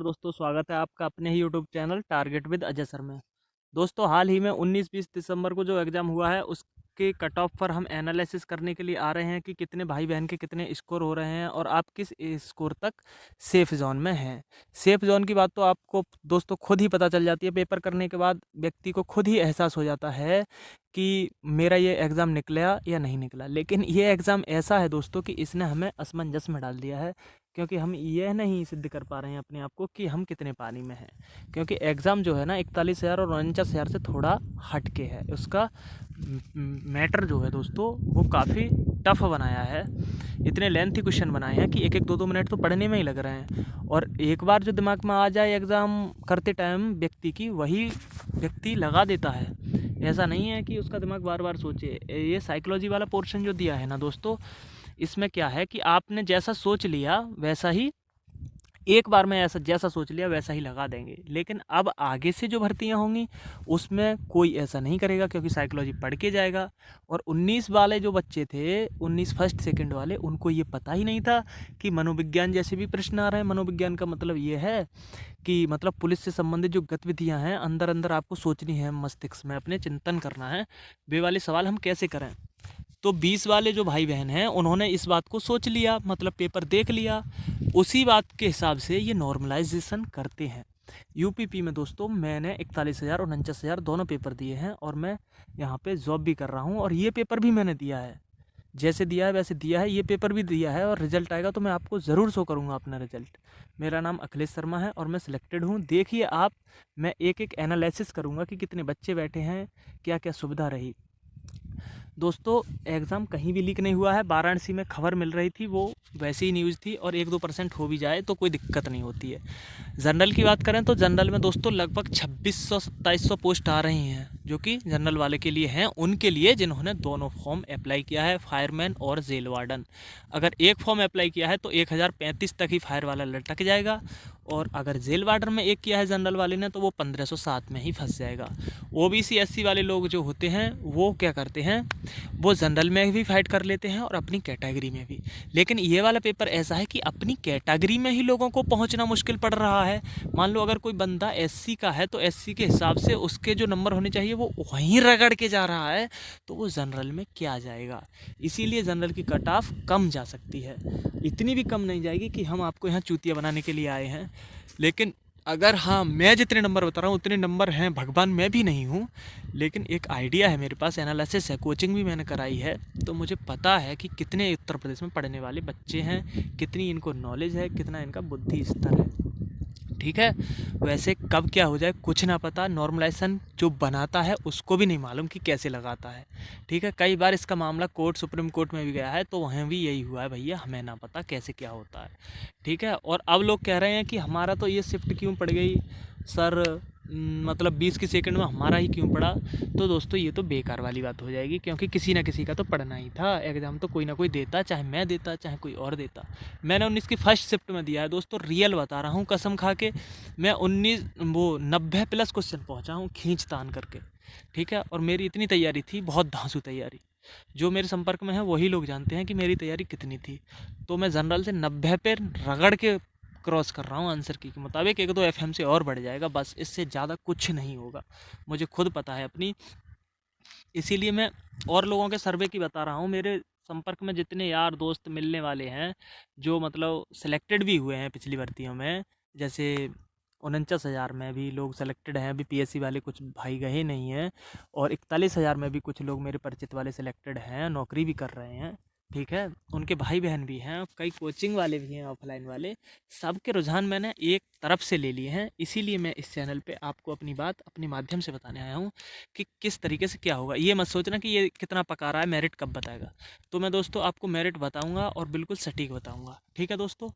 नमस्कार दोस्तों, स्वागत है आपका अपने ही YouTube channel target with Ajay sir में। दोस्तों, हाल ही में 19-20 दिसंबर को जो एग्ज़ाम हुआ है उसके कट ऑफ पर हम एनालिसिस करने के लिए आ रहे हैं कि कितने भाई बहन के कितने स्कोर हो रहे हैं और आप किस स्कोर तक सेफ जोन में हैं। सेफ जोन की बात तो आपको दोस्तों खुद ही पता चल जाती है। पेपर करने के बाद व्यक्ति को खुद ही एहसास हो जाता है कि मेरा ये एग्ज़ाम निकला या नहीं निकला। लेकिन ये एग्ज़ाम ऐसा है दोस्तों कि इसने हमें असमंजस में डाल दिया है, क्योंकि हम यह नहीं सिद्ध कर पा रहे हैं अपने आप को कि हम कितने पानी में हैं। क्योंकि एग्ज़ाम जो है ना 41,000 और 49,000 से थोड़ा हट के है। उसका मैटर जो है दोस्तों वो काफ़ी टफ बनाया है। इतने लेंथी क्वेश्चन बनाए हैं कि एक एक दो दो मिनट तो पढ़ने में ही लग रहे हैं। और एक बार जो दिमाग में आ जाए एग्ज़ाम करते टाइम व्यक्ति की, वही व्यक्ति लगा देता है। ऐसा नहीं है कि उसका दिमाग बार बार सोचे। ये साइकोलॉजी वाला पोर्शन जो दिया है ना दोस्तों, इसमें क्या है कि आपने जैसा सोच लिया वैसा ही, एक बार में ऐसा जैसा सोच लिया वैसा ही लगा देंगे। लेकिन अब आगे से जो भर्तियां होंगी उसमें कोई ऐसा नहीं करेगा, क्योंकि साइकोलॉजी पढ़ के जाएगा। और 19 वाले जो बच्चे थे, 19 फर्स्ट सेकंड वाले, उनको ये पता ही नहीं था कि मनोविज्ञान जैसे भी प्रश्न आ रहे हैं। मनोविज्ञान का मतलब ये है कि मतलब पुलिस से संबंधित जो गतिविधियां हैं, अंदर अंदर आपको सोचनी है, मस्तिष्क में अपने चिंतन करना है, वे वाले सवाल हम कैसे करें। तो 20 वाले जो भाई बहन हैं उन्होंने इस बात को सोच लिया, मतलब पेपर देख लिया, उसी बात के हिसाब से ये नॉर्मलाइजेशन करते हैं। यूपीपी में दोस्तों मैंने 41,000 और 49,000 दोनों पेपर दिए हैं और मैं यहाँ पे जॉब भी कर रहा हूँ। और ये पेपर भी मैंने दिया है, जैसे दिया है वैसे दिया है, ये पेपर भी दिया है। और रिजल्ट आएगा तो मैं आपको ज़रूर शो करूँगा अपना रिजल्ट। मेरा नाम अखिलेश शर्मा है और मैं सिलेक्टेड हूँ। देखिए आप, मैं एक एक एनालिसिस करूँगा कि कितने बच्चे बैठे हैं, क्या क्या सुविधा रही। दोस्तों, एग्ज़ाम कहीं भी लीक नहीं हुआ है। वाराणसी में खबर मिल रही थी, वो वैसी ही न्यूज़ थी। और 1-2% हो भी जाए तो कोई दिक्कत नहीं होती है। जनरल की बात करें तो जनरल में दोस्तों लगभग 2600-2700 पोस्ट आ रही हैं, जो कि जनरल वाले के लिए हैं, उनके लिए जिन्होंने दोनों फॉर्म अप्लाई किया है, फायरमैन और जेल वार्डन। अगर एक फॉर्म अप्लाई किया है तो 1035 तक ही फायर वाला लटक जाएगा। और अगर जेल वार्डन में एक किया है जनरल वाले ने तो वो 1507 में ही फंस जाएगा। ओबीसी एससी वाले लोग जो होते हैं वो क्या करते हैं, वो जनरल में भी फाइट कर लेते हैं और अपनी कैटेगरी में भी। लेकिन ये वाला पेपर ऐसा है कि अपनी कैटेगरी में ही लोगों को पहुंचना मुश्किल पड़ रहा है। मान लो अगर कोई बंदा एससी का है तो एससी के हिसाब से उसके जो नंबर होने चाहिए वो वहीं रगड़ के जा रहा है, तो वो जनरल में क्या जाएगा। इसीलिए जनरल की कट ऑफ कम जा सकती है, इतनी भी कम नहीं जाएगी कि हम आपको यहाँ चूतिया बनाने के लिए आए हैं। लेकिन अगर हाँ, मैं जितने नंबर बता रहा हूँ उतने नंबर हैं, भगवान मैं भी नहीं हूँ, लेकिन एक आइडिया है मेरे पास, एनालिसिस है, कोचिंग भी मैंने कराई है, तो मुझे पता है कि कितने उत्तर प्रदेश में पढ़ने वाले बच्चे हैं, कितनी इनको नॉलेज है, कितना इनका बुद्धि स्तर है। ठीक है। वैसे कब क्या हो जाए कुछ ना पता। नॉर्मलाइजेशन जो बनाता है उसको भी नहीं मालूम कि कैसे लगाता है। ठीक है। कई बार इसका मामला कोर्ट, सुप्रीम कोर्ट में भी गया है, तो वहाँ भी यही हुआ है, भैया हमें ना पता कैसे क्या होता है। ठीक है। और अब लोग कह रहे हैं कि हमारा तो ये शिफ्ट क्यों पड़ गई सर, मतलब 20 की सेकंड में हमारा ही क्यों पड़ा। तो दोस्तों ये तो बेकार वाली बात हो जाएगी, क्योंकि किसी ना किसी का तो पढ़ना ही था। एग्ज़ाम तो कोई ना कोई देता, चाहे मैं देता चाहे कोई और देता। मैंने 19 की फर्स्ट शिफ्ट में दिया है दोस्तों, रियल बता रहा हूँ कसम खा के। मैं 19 वो 90 प्लस क्वेश्चन पहुँचा हूँ खींच तान करके। ठीक है। और मेरी इतनी तैयारी थी, बहुत धांसू तैयारी। जो मेरे संपर्क में है वही लोग जानते हैं कि मेरी तैयारी कितनी थी। तो मैं जनरल से 90 पे रगड़ के क्रॉस कर रहा हूँ आंसर की के मुताबिक। 1-2 एफएम से और बढ़ जाएगा, बस इससे ज़्यादा कुछ नहीं होगा। मुझे खुद पता है अपनी, इसीलिए मैं और लोगों के सर्वे की बता रहा हूँ। मेरे संपर्क में जितने यार दोस्त मिलने वाले हैं, जो मतलब सेलेक्टेड भी हुए हैं पिछली भर्तियों में, जैसे 49,000 में भी लोग सेलेक्टेड हैं, अभी पीएससी वाले कुछ भाई गए नहीं हैं। और 41,000 में भी कुछ लोग मेरे परिचित वाले सेलेक्टेड हैं, नौकरी भी कर रहे हैं। ठीक है। उनके भाई बहन भी हैं, कई कोचिंग वाले भी हैं, ऑफलाइन वाले। सबके रुझान मैंने एक तरफ से ले लिए हैं। इसीलिए मैं इस चैनल पे आपको अपनी बात अपने माध्यम से बताने आया हूँ कि किस तरीके से क्या होगा। ये मत सोचना कि ये कितना पका रहा है, मेरिट कब बताएगा। तो मैं दोस्तों आपको मेरिट बताऊंगा और बिल्कुल सटीक बताऊंगा। ठीक है दोस्तों।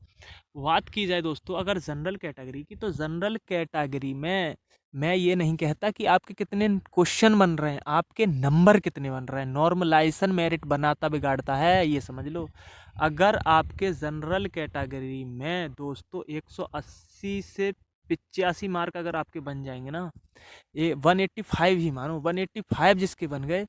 बात की जाए दोस्तों अगर जनरल कैटेगरी की, तो जनरल कैटेगरी में मैं ये नहीं कहता कि आपके कितने क्वेश्चन बन रहे हैं, आपके नंबर कितने बन रहे हैं। नॉर्मलाइजेशन मेरिट बनाता बिगाड़ता है, ये समझ लो। अगर आपके जनरल कैटेगरी में दोस्तों 180 से 85 मार्क अगर आपके बन जाएंगे ना, ये 185 ही मानो, 185 जिसके बन गए,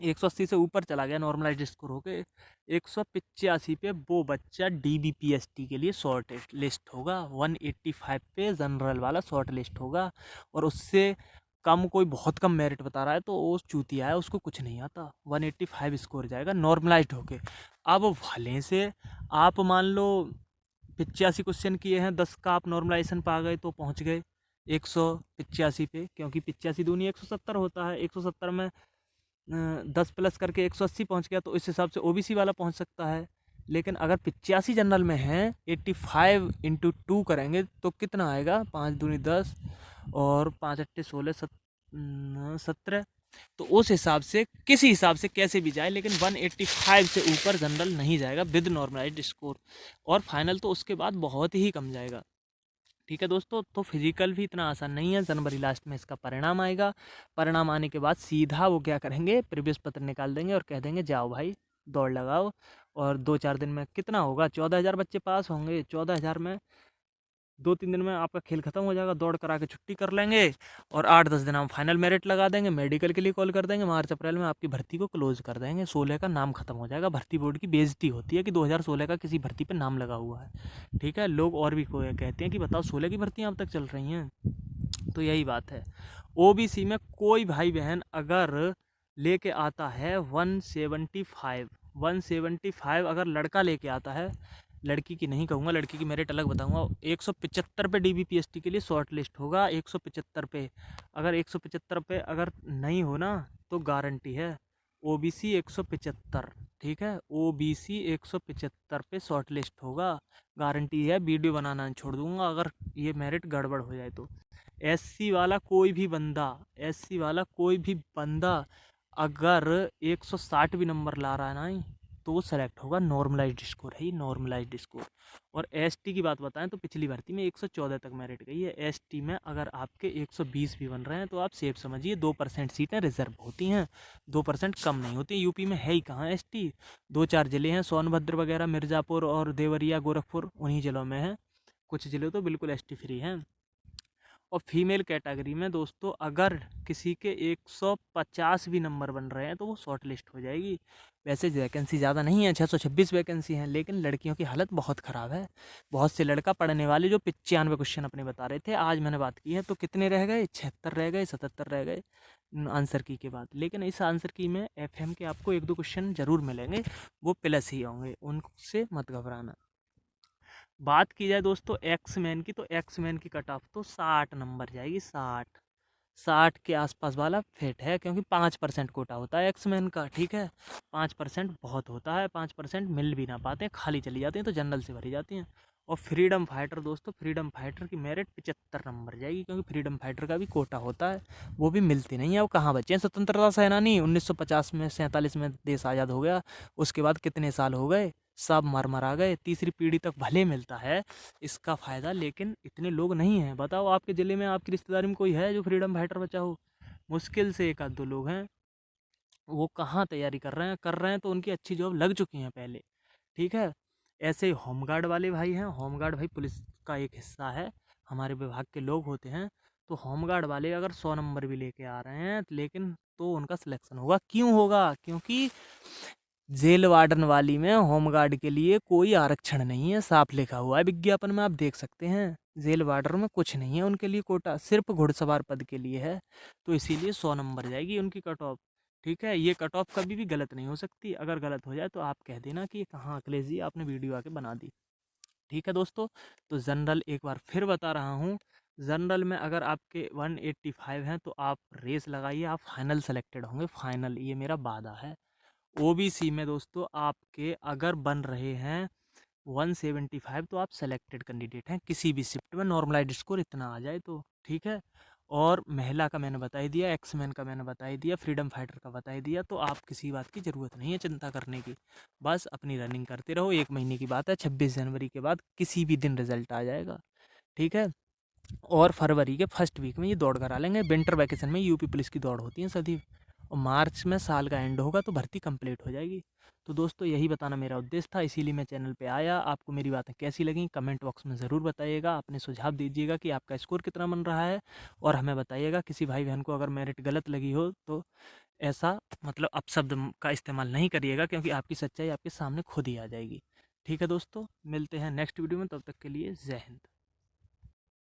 180 से ऊपर चला गया नॉर्मलाइज्ड स्कोर होके 185 पे, वो बच्चा DBPST के लिए शॉर्ट लिस्ट होगा। 185 पे जनरल वाला शॉर्ट लिस्ट होगा। और उससे कम कोई बहुत कम मेरिट बता रहा है तो वो चूतिया है, उसको कुछ नहीं आता। 185 स्कोर जाएगा नॉर्मलाइज्ड होके। अब भले से आप मान लो 85 क्वेश्चन किए हैं, 10 का आप नॉर्मलाइजेशन पा गए तो पहुंच गए 185 पे, क्योंकि 85 दूनी 170 होता है। 170 में 10 प्लस करके 180 पहुंच गया, तो इस हिसाब से OBC वाला पहुंच सकता है। लेकिन अगर 85 जनरल में है, 85 इंटू 2 करेंगे तो कितना आएगा, 5 दूनी 10 और 5 अट्ठे 16 17। तो उस हिसाब से किसी हिसाब से कैसे भी जाए, लेकिन 185 से ऊपर जनरल नहीं जाएगा विद नॉर्मलाइज्ड स्कोर। और फाइनल तो उसके बाद बहुत ही कम जाएगा। ठीक है दोस्तों, तो फिजिकल भी इतना आसान नहीं है। जनवरी लास्ट में इसका परिणाम आएगा। परिणाम आने के बाद सीधा वो क्या करेंगे, प्रीवियस पत्र निकाल देंगे और कह देंगे जाओ भाई दौड़ लगाओ। और 2-4 दिन में कितना होगा, 14,000 बच्चे पास होंगे। 14,000 में 2-3 दिन में आपका खेल खत्म हो जाएगा, दौड़ करा के छुट्टी कर लेंगे। और 8-10 दिन हम फाइनल मेरिट लगा देंगे, मेडिकल के लिए कॉल कर देंगे। मार्च अप्रैल में आपकी भर्ती को क्लोज कर देंगे। 16 का नाम खत्म हो जाएगा। भर्ती बोर्ड की बेइज्जती होती है कि 2016 का किसी भर्ती पे नाम लगा हुआ है। ठीक है, लोग और भी कोई कहते हैं कि बताओ 16 की भर्तियाँ अब तक चल रही हैं। तो यही बात है। OBC में कोई भाई बहन अगर लेके आता है 175 अगर लड़का लेके आता है, लड़की की नहीं कहूँगा, लड़की की मेरिट अलग बताऊँगा। 175 पे DBPST के लिए शॉर्ट लिस्ट होगा। 175 पे अगर 175 पे अगर नहीं हो ना, तो गारंटी है OBC 175। ठीक है, OBC 175 पे शॉर्ट लिस्ट होगा, गारंटी है। वीडियो बनाना छोड़ दूंगा अगर ये मेरिट गड़बड़ हो जाए तो। SC वाला कोई भी बंदा, SC वाला कोई भी बंदा अगर 160 भी नंबर ला रहा है ना, तो वो सेलेक्ट होगा। नॉर्मलाइज्ड स्कोर है ये, नॉर्मलाइज्ड स्कोर। और ST की बात बताएं तो पिछली भर्ती में 114 तक मेरिट गई है। ST में अगर आपके 120 भी बन रहे हैं तो आप सेफ समझिए। 2% सीटें रिजर्व होती हैं, 2% कम नहीं होती। यूपी में है ही कहाँ ST, 2-4 ज़िले हैं, सोनभद्र वगैरह, मिर्ज़ापुर और देवरिया गोरखपुर, उन्हीं ज़िलों में है। कुछ ज़िले तो बिल्कुल ST फ्री हैं। और फीमेल कैटेगरी में दोस्तों अगर किसी के 150 भी नंबर बन रहे हैं तो वो शॉर्ट लिस्ट हो जाएगी। वैसे वैकेंसी ज़्यादा नहीं है, 626 वैकेंसी हैं, लेकिन लड़कियों की हालत बहुत ख़राब है। बहुत से लड़का पढ़ने वाले जो 95 क्वेश्चन अपने बता रहे थे, आज मैंने बात की है तो कितने रह गए, 76 रह गए, 77 रह गए आंसर की के बाद। लेकिन इस आंसर की में FM के आपको 1-2 क्वेश्चन ज़रूर मिलेंगे, वो प्लस ही होंगे, उनसे मत घबराना। बात की जाए दोस्तों एक्समैन की, तो एक्समैन की कट ऑफ तो 60 नंबर जाएगी। 60 के आसपास वाला फिट है, क्योंकि 5% कोटा होता है एक्समैन का। ठीक है, 5% बहुत होता है। 5% मिल भी ना पाते हैं, खाली चली जाती हैं, तो जनरल से भरी जाती हैं। और फ्रीडम फाइटर दोस्तों, फ्रीडम फाइटर की मेरिट 75 नंबर जाएगी, क्योंकि फ्रीडम फाइटर का भी कोटा होता है, वो भी मिलती नहीं है। वो कहाँ बचे हैं स्वतंत्रता सेनानी, 1950 में 47 में देश आज़ाद हो गया, उसके बाद कितने साल हो गए, सब मर मरा गए। तीसरी पीढ़ी तक भले मिलता है इसका फ़ायदा, लेकिन इतने लोग नहीं हैं। बताओ आपके ज़िले में, आपकी रिश्तेदारी में कोई है जो फ्रीडम फाइटर बचा हो? मुश्किल से 1-2 लोग हैं। वो कहाँ तैयारी कर रहे हैं तो उनकी अच्छी जॉब लग चुकी हैं पहले। ठीक है, ऐसे ही होमगार्ड वाले भाई हैं। होमगार्ड भाई पुलिस का एक हिस्सा है, हमारे विभाग के लोग होते हैं। तो होमगार्ड वाले अगर 100 नंबर भी लेके आ रहे हैं, लेकिन तो उनका सिलेक्शन होगा। क्यों होगा? क्योंकि जेल वार्डन वाली में होमगार्ड के लिए कोई आरक्षण नहीं है, साफ लिखा हुआ है विज्ञापन में, आप देख सकते हैं। जेल वार्डन में कुछ नहीं है उनके लिए कोटा, सिर्फ घुड़सवार पद के लिए है। तो इसीलिए 100 नंबर जाएगी उनकी कट ऑफ। ठीक है, ये कट ऑफ कभी भी गलत नहीं हो सकती। अगर गलत हो जाए तो आप कह देना कि कहाँ अखिलेश जी आपने वीडियो आके बना दी। ठीक है दोस्तों, तो जनरल एक बार फिर बता रहा हूँ, जनरल में अगर आपके 185 हैं तो आप रेस लगाइए, आप फाइनल सेलेक्टेड होंगे। फाइनल, ये मेरा वादा है। OBC में दोस्तों आपके अगर बन रहे हैं 175 तो आप सेलेक्टेड कैंडिडेट हैं किसी भी शिफ्ट में, नॉर्मलाइज्ड स्कोर इतना आ जाए तो। ठीक है, और महिला का मैंने बता ही दिया, एक्समैन का मैंने बता ही दिया, फ्रीडम फाइटर का बता ही दिया। तो आप किसी बात की ज़रूरत नहीं है चिंता करने की, बस अपनी रनिंग करते रहो। 1 महीने की बात है, 26 जनवरी के बाद किसी भी दिन रिजल्ट आ जाएगा। ठीक है, और फरवरी के फर्स्ट वीक में ये दौड़ करा लेंगे। विंटर वैकेशन में यूपी पुलिस की दौड़ होती है सभी, और मार्च में साल का एंड होगा तो भर्ती कंप्लीट हो जाएगी। तो दोस्तों यही बताना मेरा उद्देश्य था, इसीलिए मैं चैनल पे आया। आपको मेरी बातें कैसी लगी कमेंट बॉक्स में ज़रूर बताइएगा, अपने सुझाव दीजिएगा कि आपका स्कोर कितना बन रहा है, और हमें बताइएगा किसी भाई बहन को अगर मेरिट गलत लगी हो तो ऐसा मतलब अपशब्द का इस्तेमाल नहीं करिएगा, क्योंकि आपकी सच्चाई आपके सामने खुद ही आ जाएगी। ठीक है दोस्तों, मिलते हैं नेक्स्ट वीडियो में, तब तक के लिए जय हिंद।